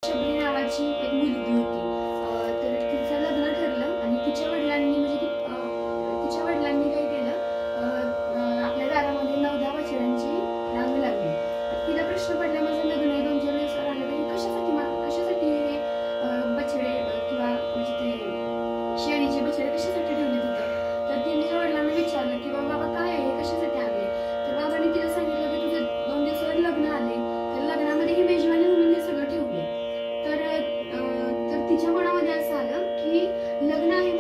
शबरी नावाची एक मुलगी होती. तर तिचं लग्न ठरलं आणि तिच्या वडिलांनी तिच्या वडिलांनी काय केलं, आपल्या दारामध्ये 9-10 बछड्यांची रांग लावली. तिला प्रश्न पडला, माझं लग्न आहे, 2-4 दिवस राहिलं तरी कशासाठी हे बछडे किंवा म्हणजे ते शेळीचे बछडे कशासाठी ठेवले तिथं. तर तिने तिच्या वडिलांना विचारलं की बाबा काय आहे, कशासाठी आणले. तर बाबांनी तिला सांगितलं की तुझं 2 दिवसावर लग्न आले, तर लग्नामध्ये ही मेजवानी म्हणून हे सगळं ठेवले. तर तिच्या मनामध्ये असं आलं की लग्न आहे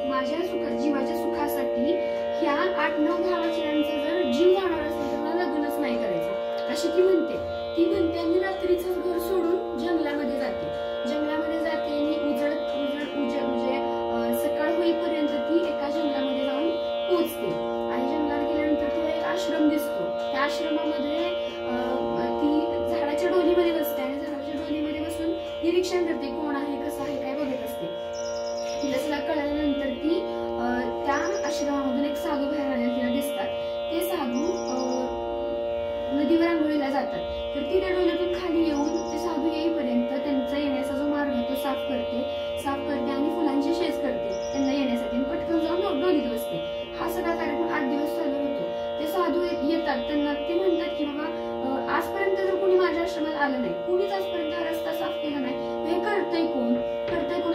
माझ्या जीवाच्या सुखासाठी ह्या 8-9-10 बछड्यांचा जर जीव जाणार असेल तर मला लग्नच नाही करायचं अशी ती म्हणते आणि रात्रीच घर सोडून जंगलामध्ये जाते आणि उजळ म्हणजे सकाळ होईपर्यंत ती एका जंगलामध्ये जाऊन पोहोचते. आणि जंगलात गेल्यानंतर तिला एक आश्रम दिसतो. त्या आश्रमामध्ये ती झाडाच्या डोलीमध्ये बसते आणि झाडाच्या डोलीमध्ये बसून निरीक्षण करते, कोण आहे, कसं आहे, काय बघत असते. तिला सगळं कळल्यानंतर ती त्या आश्रमामधून एक साधू बाहेर आलेले तिला दिसतात. ते साधू नदीवर आंघोळीला जातात. तर ती त्या डोलीतून खाली येऊन ते साधू येईपर्यंत त्यांचा येण्याचा जो मार्ग आहे तो साफ करते आणि फुलांची शेज करते त्यांना येण्यासाठी, पटकन जाऊन डोलीत बसते. हा सगळा कार्यक्रम 8 दिवस चालू होतो. ते साधू येतात, त्यांना ते म्हणतात की बाबा आजपर्यंत जर कोणी माझ्या आश्रमात आलं नाही, कुणीच आजपर्यंत हा रस्ता साफ केला नाही, हे करतंय कोण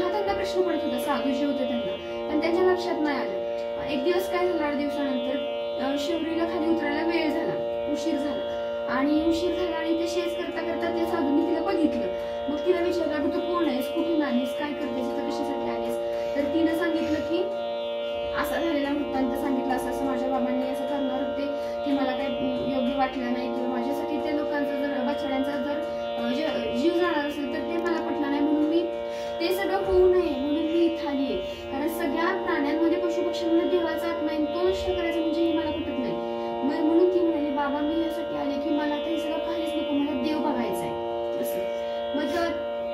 हा त्यांना प्रश्न पडत होता साधू जे होते त्यांना, पण त्यांच्या लक्षात नाही आलं. एक दिवस काय झालं, 8 दिवसानंतर शबरीला खाली उतरायला वेळ झाला, उशीर झाला आणि ते शेज करता त्या साधूंनी तिला बघितलं. मग तिला विचारलं, तू कोण आहेस, कुठून आलीस, काय करतेस, कशासाठी आलीस. तर तिनं सांगितलं की असा झालेला वृत्तांत सांगितलं, असं माझ्या बाबांनी असं करणार होते की मला काही योग्य वाटलं नाही, किंवा माझ्यासाठी त्या लोकांचा जर बछड्यांचा जर जीव जाणार असेल तर ते मला पटलं नाही, म्हणून मी ते सगळं होऊ नये म्हणून मी इथं आली आहे. कारण सगळ्या प्राण्यांमध्ये पशुपक्ष्यांमध्ये देवाचा आत्मा आहे, तो नष्ट करायचा म्हणजे हे मला पटत नाही. म्हणून ती म्हणाली, बाबा मी यासाठी आले की मला ते सगळं काहीच नको, मला देव बघायचा आहे असं. मग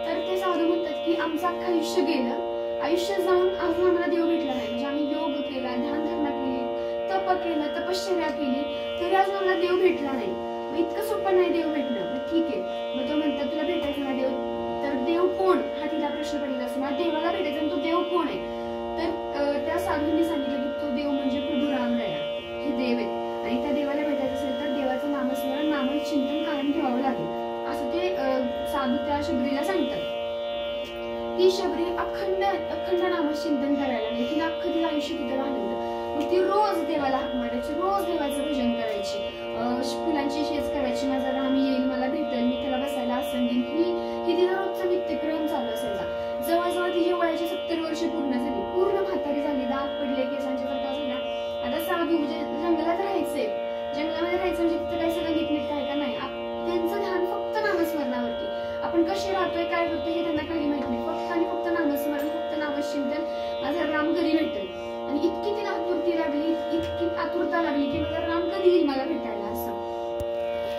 तर ते साधू म्हणतात की आमचं अख्खं आयुष्य गेलं, आयुष्य जाऊन अजून आम्हाला देव भेटला नाही. म्हणजे आम्ही योग केला, ध्यानधारणा केली, तप केलं, तपश्चर्या केली, तरी अजून आम्हाला देव भेटला नाही. मग इतकं सोपं नाही देव भेटणं. मग ठीक आहे, मग तो म्हणतात तुला भेटायचं ना देव, तर देव कोण हा तिला प्रश्न पडलेला असतो. मला देवाला भेटायचं आणि तो देव कोण आहे. तर त्या साधूंनी सांगितलं की तो देव म्हणजे प्रभू रामराया, हे देव आहेत आणि त्या देवाला भेटायचं असेल तर देवाचं नामस्मरण नामचिंतन कायम ठेवावं लागेल असं ते साधू त्या शबरीला सांगतात. ती शबरी अखंड नामचिंतन करायला लागली. तिला अख्खं तिला आयुष्य तिथं घालवलं. मग ती रोज देवाला हाक मारायची, रोज देवाचं भजन करायची, फुलांची शेज करायची, माझा राम येईल, मला भेटेल, मी त्याला बसायला आसन देईन, ही तिचा रोजचा नित्यक्रम चालू असायचा. जवळजवळ तिची वयाची 70 वर्ष पूर्ण झाली, पूर्ण म्हातारी झाली, दात पडले, केसांच्या प्रकार झाला. आता साधू म्हणजे जंगलात राहायचंय, जंगलामध्ये राहायचं म्हणजे तिथं काही सगळं नीटनीट काय का नाही. त्यांचं ध्यान फक्त नामस्मरणावरती. आपण कसे राहतोय, काय करतोय हे त्यांना काही माहित नाही. फक्त आणि फक्त नामस्मरण, फक्त नामचिंतन, माझा राम कधी भेटेल. आणि इतकी तिला इतकी आतुरता लागली की माझा राम कधी येईल मला भेटायला असं.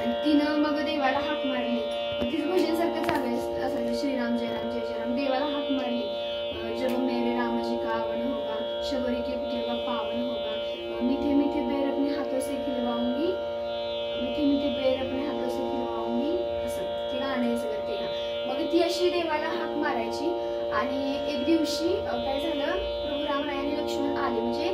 आणि तिनं मग देवाला हाक मारली. तिचं भजन सारखं चालायचं असायचं, श्रीराम जय राम जय जय राम. देवाला हाक मारली, जब मेरे राम जी का आवन होगा, शबरी के पुत्र पावन होगा, मीठे मीठे पैर अपने हाथों से खिलवाऊंगी, मीठे मीठे पैर अपने हाथों से खिलवाऊंगी असं ते गाणं आहे सगळं ते. मग ती अशी देवाला हाक मारायची. आणि एक दिवशी काय झालं, प्रभू रामराय आणि लक्ष्मण आले. म्हणजे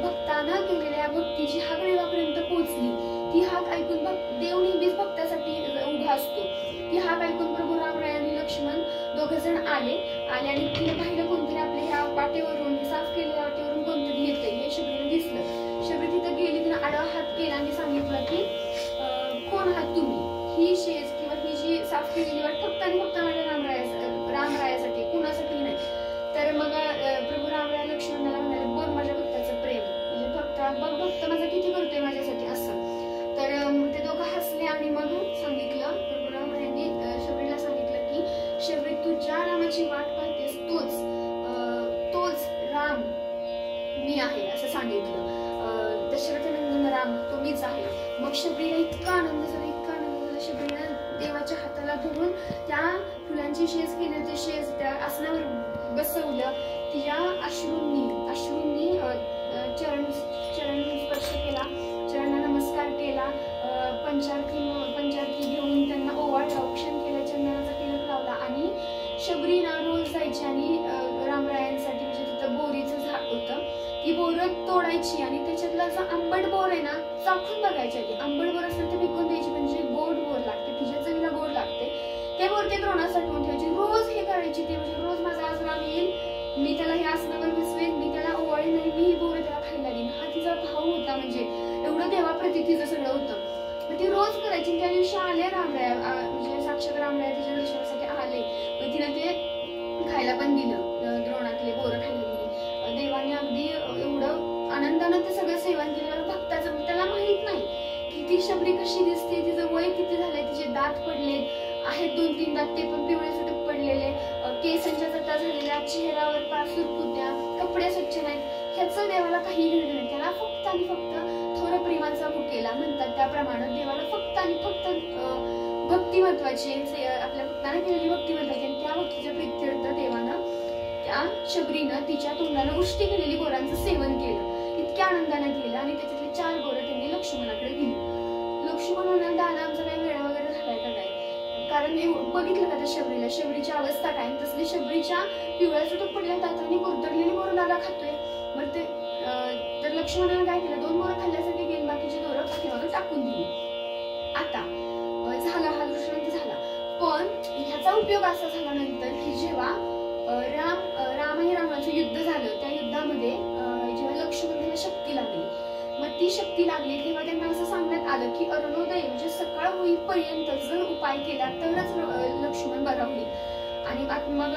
भक्तानं केलेल्या भक्तीची हाक देवापर्यंत पोहोचली. ती हाक ऐकून देव नेहमीच भक्तासाठी उभा असतो. ती हाक ऐकून प्रभू रामराय आणि लक्ष्मण दोघे जण आले आणि तिने पाहिलं कोणतरी आपल्या ह्या वाटेवरून, साफ केलेल्या वाटेवरून कोणतरी येते हे शबरीला दिसलं. शबरी तिथं गेली, तिने आडवा हात केला आणि सांगितलं की कोण आहात तुम्ही, ही शेज किंवा ही जी साफ केलेली वाट फक्त आणि फक्त माझ्या रामरायासाठी, कुणासाठी नाही. तर मग प्रभू रामराय लक्ष्मणाला म्हणाले, बघ माझ्या भक्ताचं प्रेम, म्हणजे भक्त माझा किती करतोय माझ्यासाठी असं. तर ते दोघं हसले आणि मग सांगितलं, प्रभू रामरायांनी शबरीला सांगितलं की शबरी तू ज्या रामाची वाट पाहतेस तोच राम मी आहे असं सांगितलं. दशरथनंदन राम तो मीच आहे. मग शबरीला इतका आनंद झाला, शबरीला देवाच्या हाताला धरून त्या फुलांची शेज केली, ते शेज त्या आसनावर बसवलं. तिच्या अश्रूंनी चरण स्पर्श केला, चरणांना नमस्कार केला, पंचार्थी घेऊन त्यांना ओवाळला, औक्षण केलं, चंदनाचा तिलक लावला, आणि शबरी ना रोज जायची आणि रामरायांसाठी म्हणजे तिथं बोरीचं झाड होतं, ती बोरं तोडायची आणि त्याच्यातला जो आंबट बोर आहे ना चाखून बघायची. आधी आंबट बोर असेल तर फेकून द्यायची, म्हणजे गोड बोर लागते, तिच्या चवीला गोड लागते ते बोर ते द्रोणात साठवून ठेवायची. रोज हे करायची ते, म्हणजे रोज माझा आज राम येईल, मी त्याला हे आसनावर बसवेन, मी त्याला ओवाळीन आणि मी ही बोरं त्याला खायला देईन, हा तिचा भाव होता. म्हणजे एवढं देवाप्रती तिचं सगळं होतं. मग ती रोज करायची. त्या दिवशी आले रामराय, म्हणजे साक्षात रामराय तिच्या दर्शनासाठी आले, मग तिला ते खायला पण दिलं, द्रोणातले बोरं खायला दिली. देवाने अगदी एवढं आनंदानं ते सगळं सेवन केलं. भक्ताचं त्याला माहित नाही की ती शबरी कशी दिसते, तिचं वय किती झालंय, तिचे दात पडले आहेत 2-3 दात, ते पण पिवळे सुटक पडलेले, केसांच्या चट्टा झालेल्या, चेहऱ्यावर सुरकुत्या, कपडे स्वच्छ नाहीत, ह्याचं देवाला काही घेणं नाही. त्याला फक्त आणि फक्त थोर प्रेमाचा भुकेला म्हणतात त्याप्रमाणे देवाला फक्त आणि फक्त भक्ती महत्वाची, आपल्या भक्ताने केलेली भक्ती महत्वाची. आणि त्या भक्तीच्या प्रीत्यर्थ देवानं त्या शबरीनं तिच्या तोंडानं उष्टी केलेली बोरांचं सेवन केलं, इतक्या आनंदाने केलं. आणि त्याच्यातली 4 बोरं त्यांनी लक्ष्मणाकडे दिली. लक्ष्मण दादा आमचा काही वेळ वगैरे झालाय का काय, कारण बघितलं का त्या शबरीची अवस्था काय, तसली शबरीच्या पिवळ्या सुटक पडल्या दातांनी कुरतडलेली बोरं दादा खातोय. मग ते तर लक्ष्मणानं काय केलं, 2 बोरं खाल्ल्यासाठी गेली, बाकीची दोरं पाठीमागं टाकून दिली. आता झाला हा दृष्टांत झाला. पण ह्याचा उपयोग असा झाला नंतर की जेव्हा राम आणि रावणाचं युद्ध झालं, त्या युद्धामध्ये जेव्हा लक्ष्मणाला शक्ती लागली, मग ती शक्ती लागली तेव्हा त्यांना असं सांगण्यात आलं की अरुणोदय म्हणजे सकाळ होईपर्यंत जर उपाय केला तरच लक्ष्मण बरा होईल. आणि मग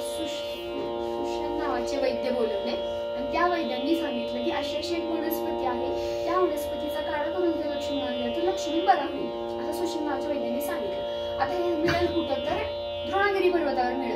सुषेण नावाचे वैद्य बोलवले आणि त्या वैद्यांनी सांगितलं की अशी अशी एक वनस्पती आहे, त्या वनस्पतीचा काढा करून जर लक्ष्मणाला दिला तर लक्ष्मण बरा होईल, असं सुषेण नावाच्या वैद्यांनी सांगितलं. आता हे मिळेल कुठं, तर द्रोणागिरी पर्वतावर मिळेल.